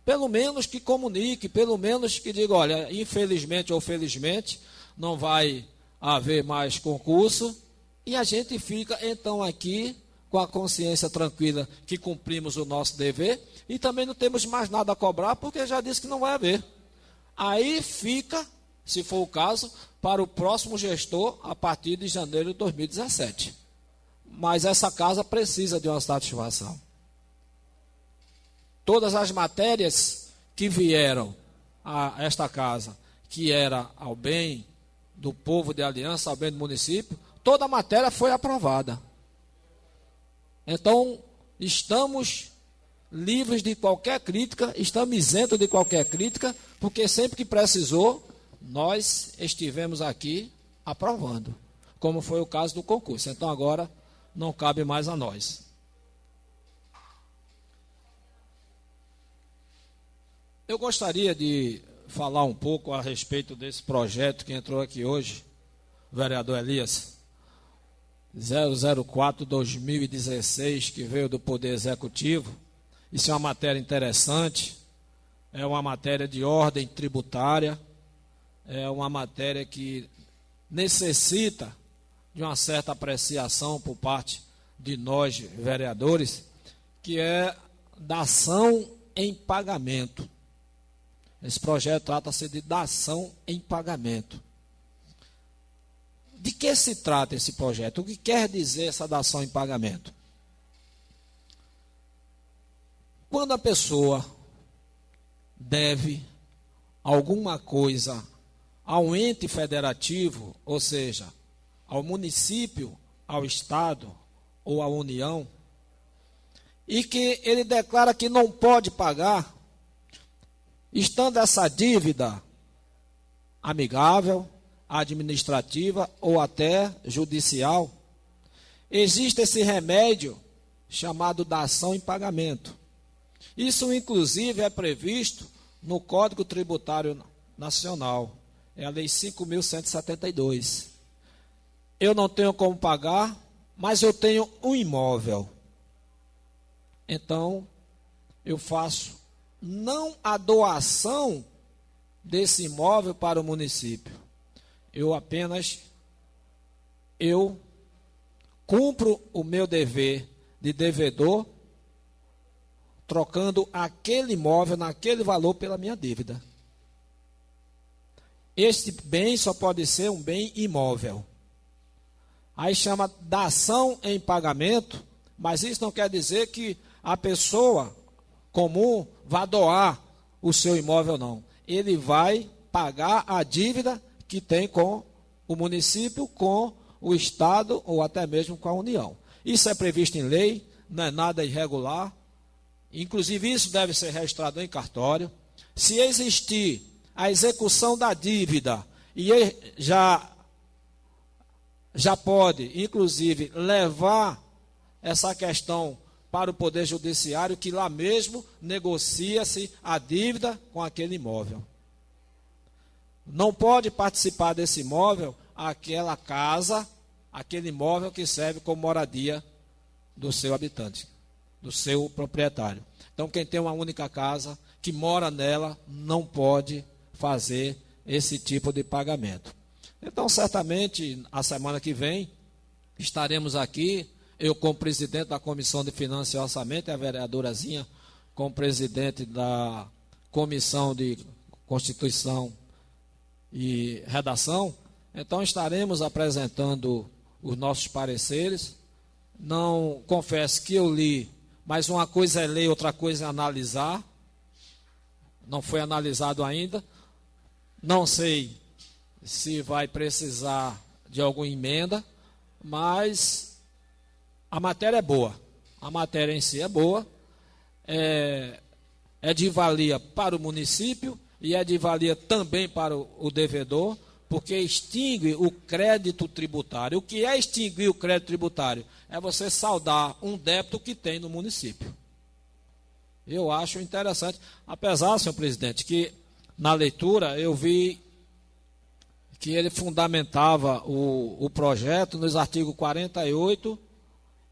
pelo menos que comunique, pelo menos que diga, olha, infelizmente ou felizmente, não vai haver mais concurso, e a gente fica então aqui com a consciência tranquila que cumprimos o nosso dever, e também não temos mais nada a cobrar, porque já disse que não vai haver. Aí fica, se for o caso, para o próximo gestor a partir de janeiro de 2017. Mas essa casa precisa de uma satisfação. Todas as matérias que vieram a esta casa, que era ao bem do povo de Aliança, ao bem do município, toda a matéria foi aprovada. Então, estamos livres de qualquer crítica, estamos isentos de qualquer crítica, porque sempre que precisou, nós estivemos aqui aprovando, como foi o caso do concurso. Então, agora, não cabe mais a nós. Eu gostaria de falar um pouco a respeito desse projeto que entrou aqui hoje, vereador Elias, 004-2016, que veio do Poder Executivo. Isso é uma matéria interessante, é uma matéria de ordem tributária, é uma matéria que necessita de uma certa apreciação por parte de nós, vereadores, que é dação em pagamento. Esse projeto trata-se de dação em pagamento. De que se trata esse projeto? O que quer dizer essa dação em pagamento? Quando a pessoa deve alguma coisa ao ente federativo, ou seja, ao município, ao estado ou à União, e que ele declara que não pode pagar, estando essa dívida amigável, administrativa ou até judicial, existe esse remédio chamado dação em pagamento. Isso, inclusive, é previsto no Código Tributário Nacional, é a Lei 5.172. Eu não tenho como pagar, mas eu tenho um imóvel. Então, eu faço não a doação desse imóvel para o município. Eu cumpro o meu dever de devedor, trocando aquele imóvel naquele valor pela minha dívida. Este bem só pode ser um bem imóvel. Aí chama dação em pagamento, mas isso não quer dizer que a pessoa comum vai doar o seu imóvel, não. Ele vai pagar a dívida que tem com o município, com o estado ou até mesmo com a União. Isso é previsto em lei, não é nada irregular. Inclusive, isso deve ser registrado em cartório. Se existir a execução da dívida, e já pode, inclusive, levar essa questão para o Poder Judiciário, que lá mesmo negocia-se a dívida com aquele imóvel. Não pode participar desse imóvel aquela casa, aquele imóvel que serve como moradia do seu habitante, do seu proprietário. Então, quem tem uma única casa, que mora nela, não pode fazer esse tipo de pagamento. Então, certamente, a semana que vem, estaremos aqui, eu como presidente da Comissão de Finanças e Orçamento, e a vereadorazinha como presidente da Comissão de Constituição e Redação. Então estaremos apresentando os nossos pareceres. Não confesso que eu li, mas uma coisa é ler, outra coisa é analisar. Não foi analisado ainda. Não sei se vai precisar de alguma emenda, mas a matéria é boa. A matéria em si é boa. É de valia para o município e é de valia também para o devedor, porque extingue o crédito tributário. O que é extinguir o crédito tributário? É você saldar um débito que tem no município. Eu acho interessante, apesar, senhor presidente, que na leitura eu vi que ele fundamentava o projeto nos artigos 48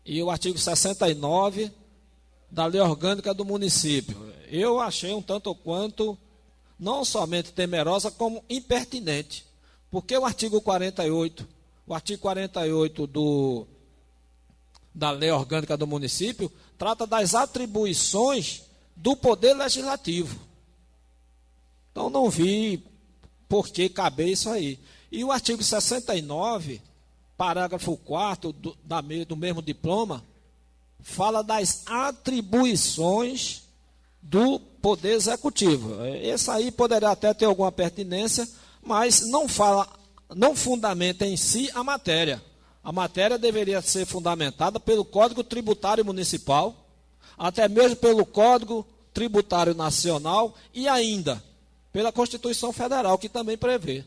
e o artigo 69 da Lei Orgânica do Município. Eu achei um tanto ou quanto não somente temerosa, como impertinente. Porque o artigo 48 da Lei Orgânica do Município trata das atribuições do Poder Legislativo. Então não vi por que caber isso aí. E o artigo 69, parágrafo 4 do mesmo diploma, fala das atribuições do Poder Executivo. Esse aí poderá até ter alguma pertinência, mas não fundamenta em si a matéria. A matéria deveria ser fundamentada pelo Código Tributário Municipal, até mesmo pelo Código Tributário Nacional e ainda pela Constituição Federal, que também prevê.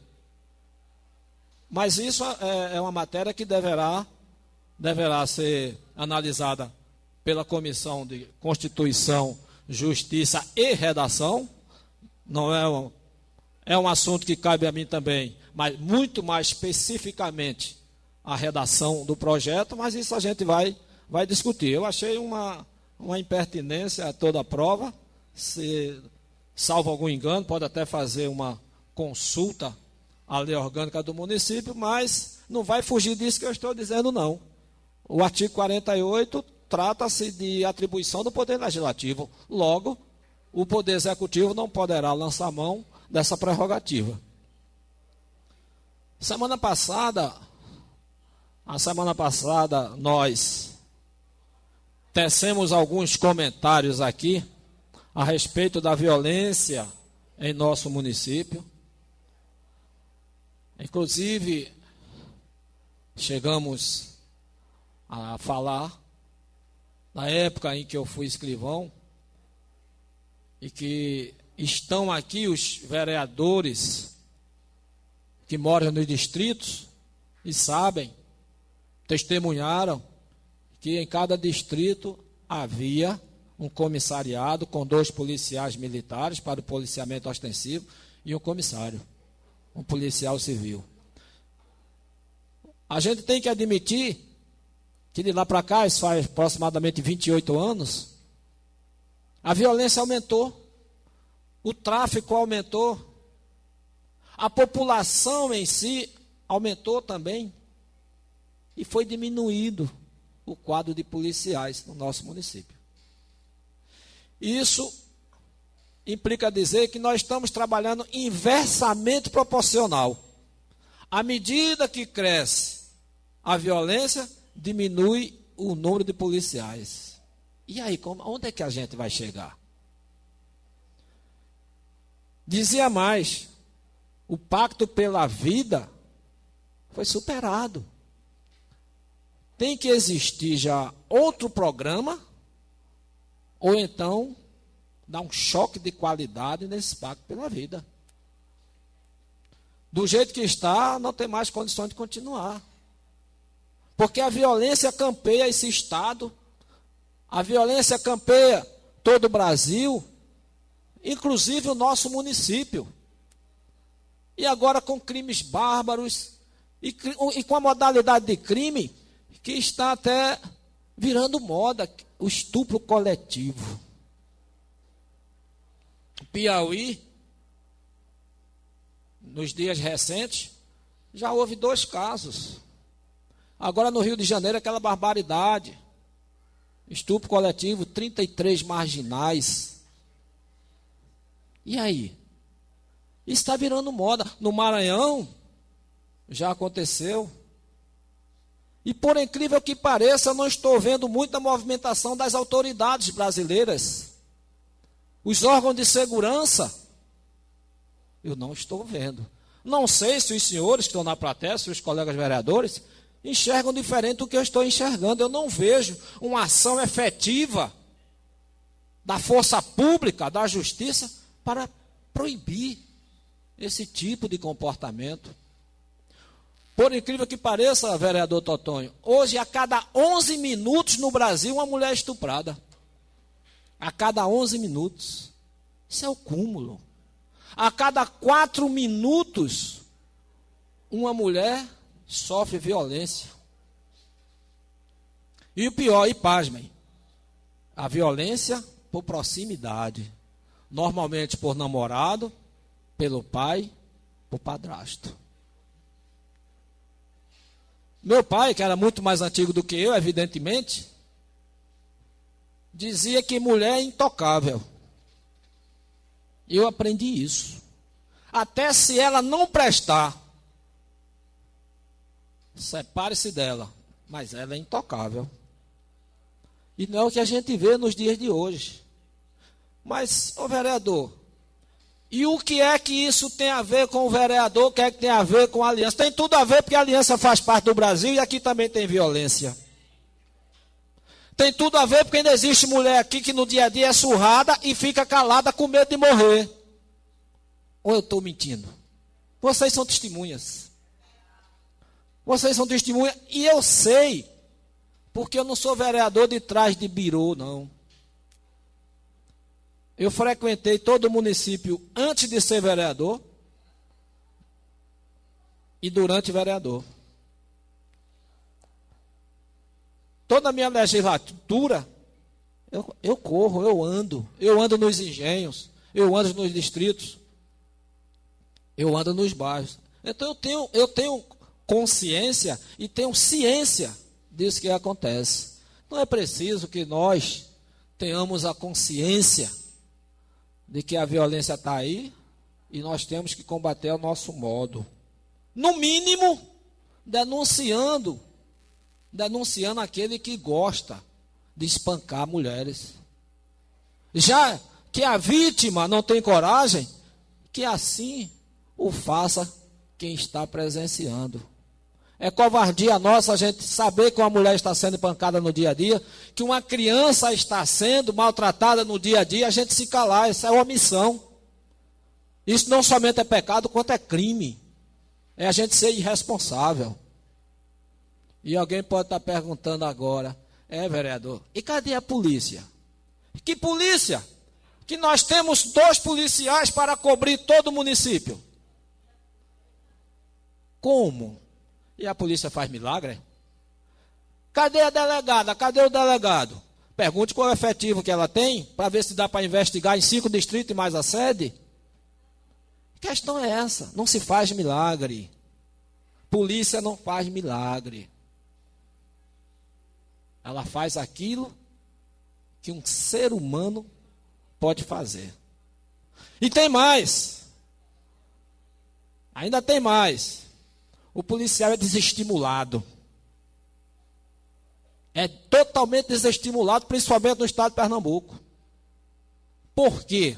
Mas isso é uma matéria que deverá ser analisada pela Comissão de Constituição, Justiça e Redação. Não é um assunto que cabe a mim também, mas muito mais especificamente a redação do projeto, mas isso a gente vai discutir. Eu achei uma impertinência a toda a prova. Se salvo algum engano, pode até fazer uma consulta à Lei Orgânica do Município, mas não vai fugir disso que eu estou dizendo, não. O artigo 48 trata-se de atribuição do Poder Legislativo. Logo, o Poder Executivo não poderá lançar mão dessa prerrogativa. Semana passada, nós tecemos alguns comentários aqui a respeito da violência em nosso município. Inclusive, chegamos a falar na época em que eu fui escrivão e que estão aqui os vereadores que moram nos distritos e sabem, testemunharam que em cada distrito havia um comissariado com 2 policiais militares para o policiamento ostensivo e um comissário, um policial civil. A gente tem que admitir que de lá para cá, isso faz aproximadamente 28 anos, a violência aumentou, o tráfico aumentou, a população em si aumentou também, e foi diminuído o quadro de policiais no nosso município. Isso implica dizer que nós estamos trabalhando inversamente proporcional. À medida que cresce a violência, diminui o número de policiais. E aí, onde é que a gente vai chegar? Dizia mais, o pacto pela vida foi superado. Tem que existir já outro programa, ou então dar um choque de qualidade nesse pacto pela vida. Do jeito que está, não tem mais condições de continuar. Porque a violência campeia esse estado, a violência campeia todo o Brasil, inclusive o nosso município. E agora com crimes bárbaros e com a modalidade de crime que está até virando moda, o estupro coletivo. Piauí, nos dias recentes, já houve 2 casos. Agora no Rio de Janeiro, aquela barbaridade. Estupro coletivo, 33 marginais. E aí? Isso está virando moda. No Maranhão, já aconteceu. E por incrível que pareça, eu não estou vendo muita movimentação das autoridades brasileiras. Os órgãos de segurança, eu não estou vendo. Não sei se os senhores que estão na plateia, se os colegas vereadores, enxergam diferente do que eu estou enxergando. Eu não vejo uma ação efetiva da força pública, da justiça, para proibir esse tipo de comportamento. Por incrível que pareça, vereador Totonho, hoje a cada 11 minutos no Brasil uma mulher é estuprada. A cada 11 minutos. Isso é o cúmulo. A cada 4 minutos uma mulher sofre violência. E o pior, e pasmem, a violência por proximidade. Normalmente por namorado, pelo pai, por padrasto. Meu pai, que era muito mais antigo do que eu, evidentemente, dizia que mulher é intocável. Eu aprendi isso. Até se ela não prestar, separe-se dela, mas ela é intocável. E não é o que a gente vê nos dias de hoje. Mas, ô vereador, e o que é que isso tem a ver com o vereador? O que é que tem a ver com a aliança? Tem tudo a ver, porque a aliança faz parte do Brasil e aqui também tem violência. Tem tudo a ver, porque ainda existe mulher aqui que no dia a dia é surrada e fica calada com medo de morrer. Ou eu estou mentindo? Vocês são testemunhas. Vocês são testemunhas e eu sei, porque eu não sou vereador de trás de birô, não. Eu frequentei todo o município antes de ser vereador e durante vereador. Toda a minha legislatura, eu corro, eu ando nos engenhos, eu ando nos distritos, eu ando nos bairros. Então eu tenho consciência e tenho ciência disso que acontece. Não é preciso que nós tenhamos a consciência de que a violência está aí e nós temos que combater ao nosso modo. No mínimo, denunciando aquele que gosta de espancar mulheres. Já que a vítima não tem coragem, que assim o faça quem está presenciando. É covardia nossa a gente saber que uma mulher está sendo espancada no dia a dia, que uma criança está sendo maltratada no dia a dia, a gente se calar, isso é omissão. Isso não somente é pecado, quanto é crime. É a gente ser irresponsável. E alguém pode estar perguntando agora, vereador, e cadê a polícia? Que polícia? Que nós temos 2 policiais para cobrir todo o município. Como? E a polícia faz milagre? Cadê a delegada? Cadê o delegado? Pergunte qual é o efetivo que ela tem, para ver se dá para investigar em 5 distritos e mais a sede. A questão é essa, não se faz milagre. Polícia não faz milagre. Ela faz aquilo que um ser humano pode fazer. E tem mais. Ainda tem mais. O policial é desestimulado. É totalmente desestimulado, principalmente no estado de Pernambuco. Por quê?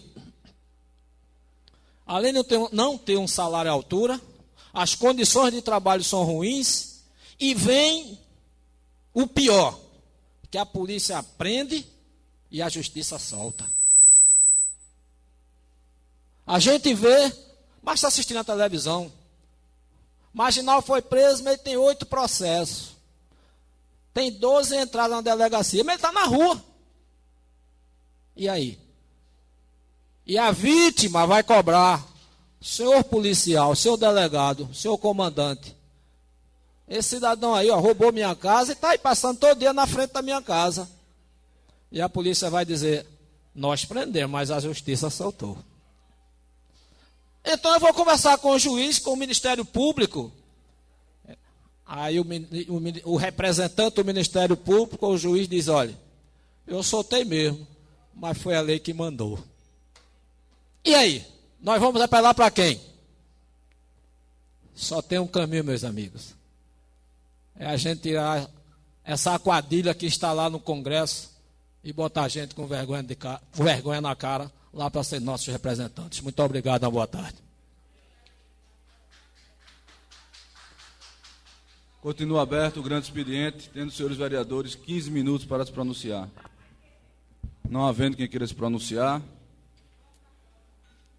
Além de não ter um salário à altura, as condições de trabalho são ruins, e vem o pior, que a polícia prende e a justiça solta. A gente vê, mas está assistindo a televisão, Marginal foi preso, mas ele tem 8 processos. Tem 12 entradas na delegacia, mas ele está na rua. E aí? E a vítima vai cobrar, senhor policial, senhor delegado, senhor comandante, esse cidadão aí, roubou minha casa e está aí passando todo dia na frente da minha casa. E a polícia vai dizer, nós prendemos, mas a justiça soltou. Então eu vou conversar com o juiz, com o Ministério Público. Aí o representante do Ministério Público, o juiz, diz, olha, eu soltei mesmo, mas foi a lei que mandou. E aí? Nós vamos apelar para quem? Só tem um caminho, meus amigos. É a gente tirar essa quadrilha que está lá no Congresso e botar a gente com vergonha na cara lá para ser nossos representantes. Muito obrigado, uma boa tarde. Continua aberto o grande expediente, tendo os senhores vereadores 15 minutos para se pronunciar. Não havendo quem queira se pronunciar,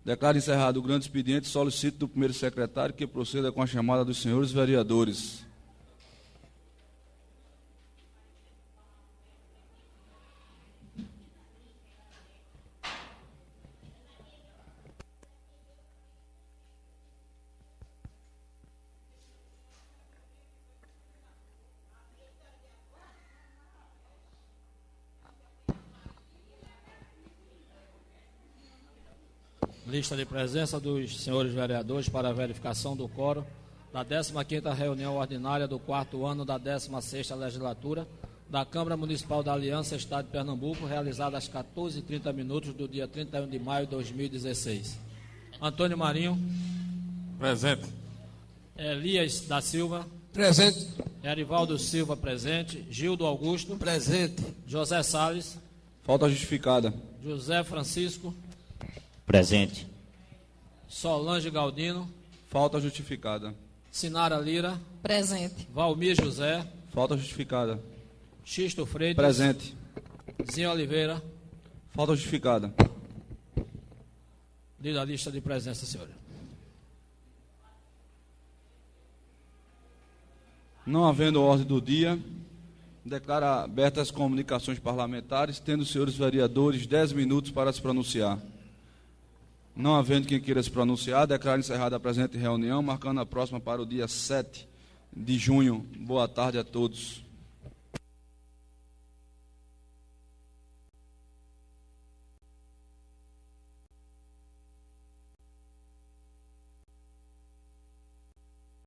declaro encerrado o grande expediente e solicito do primeiro secretário que proceda com a chamada dos senhores vereadores. Lista de presença dos senhores vereadores para a verificação do quórum da 15ª reunião ordinária do 4º ano da 16ª legislatura da Câmara Municipal da Aliança, Estado de Pernambuco, realizada às 14h30 do dia 31 de maio de 2016. Antônio Marinho. Presente. Elias da Silva. Presente. Erivaldo Silva, presente. Gildo Augusto. Presente. José Salles. Falta justificada. José Francisco. Presente. Solange Galdino. Falta justificada. Sinara Lira. Presente. Valmir José. Falta justificada. Xisto Freitas. Presente. Zinho Oliveira. Falta justificada. Lida a lista de presença, senhora. Não havendo ordem do dia, declaro abertas as comunicações parlamentares, tendo os senhores vereadores 10 minutos para se pronunciar. Não havendo quem queira se pronunciar, declaro encerrada a presente reunião, marcando a próxima para o dia 7 de junho. Boa tarde a todos.